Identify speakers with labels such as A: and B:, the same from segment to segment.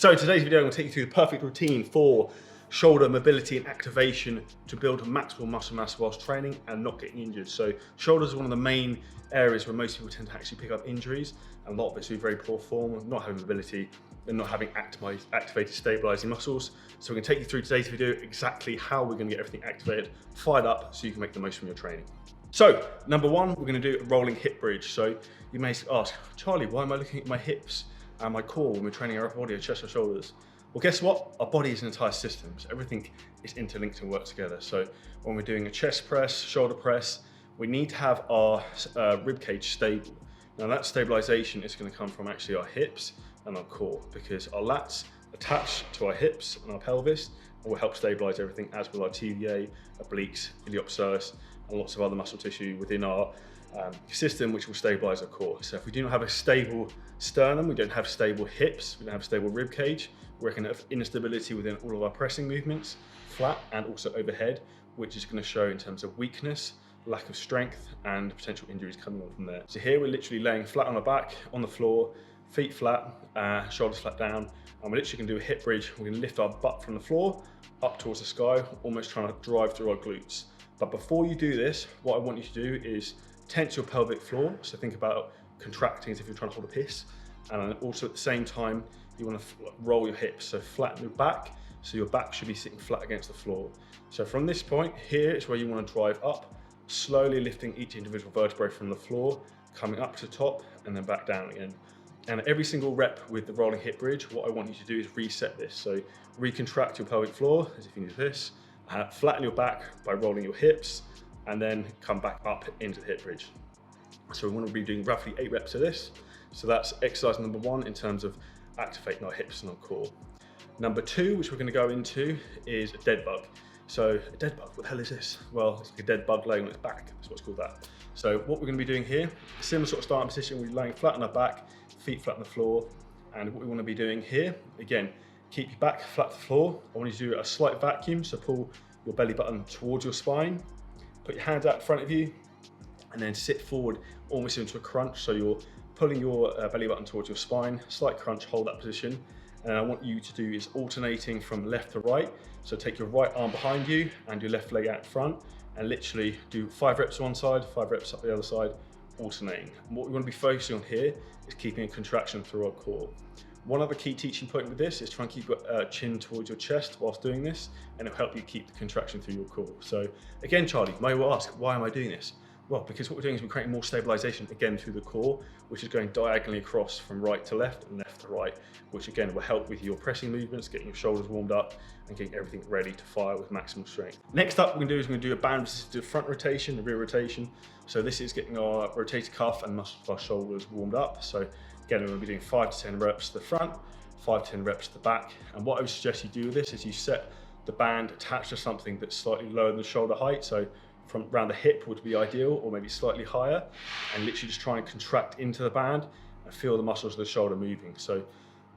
A: So today's video, I'm going to take you through the perfect routine for shoulder mobility and activation to build maximal muscle mass whilst training and not getting injured. So shoulders are one of the main areas where most people tend to actually pick up injuries, and a lot of it's through very poor form, not having mobility and not having activated stabilizing muscles. So we're going to take you through today's video exactly how we're going to get everything activated, fired up, so you can make the most from your training. So number one, we're going to do a rolling hip bridge. So you may ask, Charlie, why am I looking at my hips and my core when we're training our upper body, our chest or shoulders? Well, guess what? Our body is an entire system. So everything is interlinked and works together. So when we're doing a chest press, shoulder press, we need to have our rib cage stable. Now that stabilization is going to come from actually our hips and our core, because our lats attach to our hips and our pelvis and will help stabilize everything, as will our TVA, obliques, iliopsoas, and lots of other muscle tissue within our system, which will stabilize our core. So if we do not have a stable sternum, we don't have stable hips, we don't have a stable rib cage, we're going to have instability within all of our pressing movements, flat and also overhead, which is going to show in terms of weakness, lack of strength, and potential injuries coming on from there. So here we're literally laying flat on our back, on the floor, feet flat, shoulders flat down, and we're literally going to do a hip bridge. We're going to lift our butt from the floor up towards the sky, almost trying to drive through our glutes. But before you do this, what I want you to do is tense your pelvic floor. So think about contracting as if you're trying to hold a piss. And also at the same time, you want to roll your hips. So flatten your back. So your back should be sitting flat against the floor. So from this point, here is where you want to drive up, slowly lifting each individual vertebrae from the floor, coming up to the top and then back down again. And every single rep with the rolling hip bridge, what I want you to do is reset this. So recontract your pelvic floor as if you need this, flatten your back by rolling your hips, and then come back up into the hip bridge. So we want to be doing roughly 8 reps of this. So that's exercise number 1 in terms of activating our hips and our core. Number 2, which we're going to go into, is a dead bug. So a dead bug, what the hell is this? Well, it's like a dead bug laying on its back. That's what's called that. So what we're going to be doing here, similar sort of starting position, we're laying flat on our back, feet flat on the floor. And what we want to be doing here, again, keep your back flat to the floor. I want you to do a slight vacuum, so pull your belly button towards your spine, put your hands out in front of you, and then sit forward almost into a crunch. So you're pulling your belly button towards your spine, slight crunch, hold that position. And I want you to do is alternating from left to right. So take your right arm behind you and your left leg out in front, and literally do 5 reps on one side, 5 reps up the other side, alternating. And what we want to be focusing on here is keeping a contraction through our core. One other key teaching point with this is try and keep your chin towards your chest whilst doing this, and it'll help you keep the contraction through your core. So again, Charlie, you may well ask, why am I doing this? Well, because what we're doing is we're creating more stabilization again through the core, which is going diagonally across from right to left and left to right, which again will help with your pressing movements, getting your shoulders warmed up and getting everything ready to fire with maximal strength. Next up, what we're going to do is we're going to do a band assisted front rotation, the rear rotation. So this is getting our rotator cuff and muscles of our shoulders warmed up. So again, we're going to be doing 5 to 10 reps to the front, 5 to 10 reps to the back. And what I would suggest you do with this is you set the band attached to something that's slightly lower than the shoulder height. So from around the hip would be ideal, or maybe slightly higher, and literally just try and contract into the band and feel the muscles of the shoulder moving. So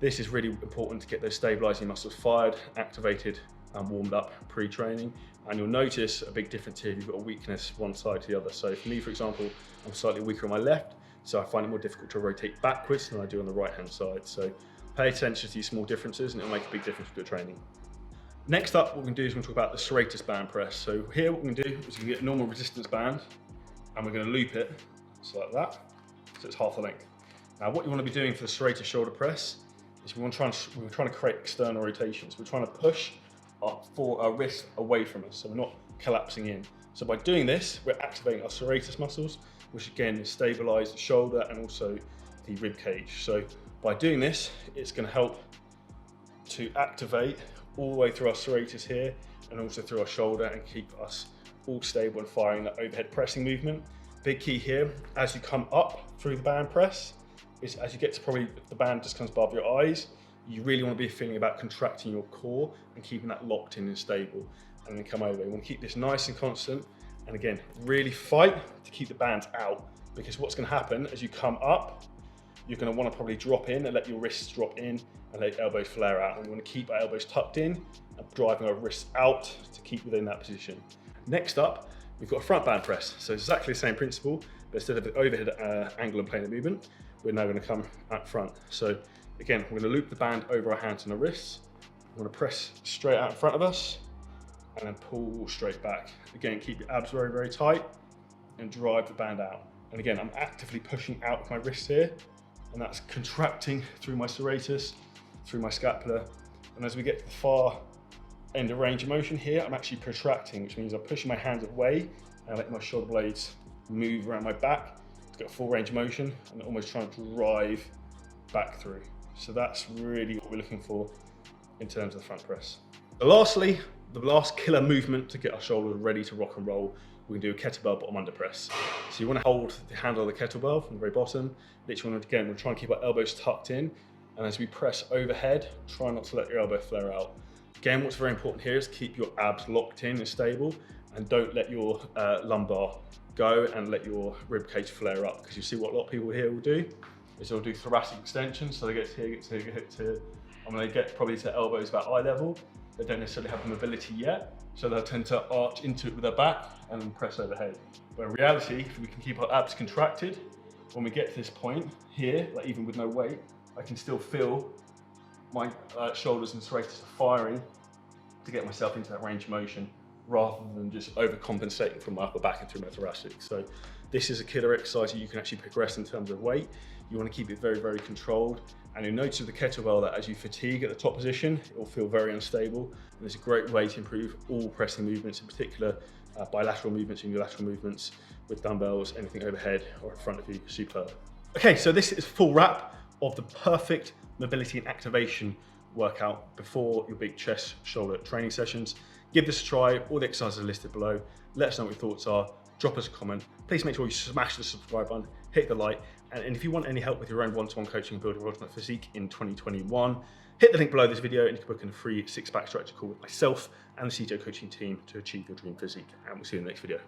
A: this is really important to get those stabilizing muscles fired, activated and warmed up pre-training. And you'll notice a big difference here if you've got a weakness one side to the other. So for me, for example, I'm slightly weaker on my left, so I find it more difficult to rotate backwards than I do on the right hand side. So pay attention to these small differences and it'll make a big difference with your training. Next up, what we're going to do is we're going to talk about the serratus band press. So here what we're going to do is we're going to get a normal resistance band and we're going to loop it just like that, so it's half the length. Now what you want to be doing for the serratus shoulder press is we're trying to create external rotations. We're trying to push our wrist away from us, so we're not collapsing in. So by doing this, we're activating our serratus muscles, which again stabilize the shoulder and also the rib cage. So by doing this, it's going to help to activate all the way through our serratus here and also through our shoulder and keep us all stable and firing that overhead pressing movement. Big key here, as you come up through the band press, is as you get to probably the band just comes above your eyes, you really want to be feeling about contracting your core and keeping that locked in and stable, and then come over. You want to keep this nice and constant, and again, really fight to keep the bands out, because what's going to happen as you come up, you're going to want to probably drop in and let your wrists drop in and let your elbows flare out. And we want to keep our elbows tucked in and driving our wrists out to keep within that position. Next up, we've got a front band press. So it's exactly the same principle, but instead of the overhead angle and plane of movement, we're now going to come out front. So Again, we're gonna loop the band over our hands and our wrists. We're gonna press straight out in front of us and then pull straight back. Again, keep your abs very, very tight and drive the band out. And again, I'm actively pushing out with my wrist here, and that's contracting through my serratus, through my scapula. And as we get to the far end of range of motion here, I'm actually protracting, which means I'm pushing my hands away and letting my shoulder blades move around my back to get a full range of motion and almost trying to drive back through. So that's really what we're looking for in terms of the front press. So lastly, the last killer movement to get our shoulders ready to rock and roll, we can do a kettlebell bottom under press. So you want to hold the handle of the kettlebell from the very bottom. Literally, again, we're trying to keep our elbows tucked in. And as we press overhead, try not to let your elbow flare out. Again, what's very important here is keep your abs locked in and stable, and don't let your lumbar go and let your rib cage flare up. Because you see what a lot of people here will do is they'll do thoracic extension. So they get to here, get to here, get to here, and when they get probably to elbows about eye level, they don't necessarily have the mobility yet. So they'll tend to arch into it with their back and then press overhead. But in reality, if we can keep our abs contracted, when we get to this point here, like even with no weight, I can still feel my shoulders and serratus are firing to get myself into that range of motion, rather than just overcompensating from my upper back and through my thoracic. So this is a killer exercise that you can actually progress in terms of weight. You want to keep it very, very controlled. And you'll notice with the kettlebell that as you fatigue at the top position, it will feel very unstable. And it's a great way to improve all pressing movements, in particular bilateral movements and unilateral movements with dumbbells, anything overhead or in front of you, superb. Okay, so this is a full wrap of the perfect mobility and activation workout before your big chest shoulder training sessions. Give this a try. All the exercises are listed below. Let us know what your thoughts are. Drop us a comment. Please make sure you smash the subscribe button, hit the like, and if you want any help with your own one-to-one coaching and building your ultimate physique in 2021, hit the link below this video and you can book in a free 6-pack structure call with myself and the CJ coaching team to achieve your dream physique. And we'll see you in the next video.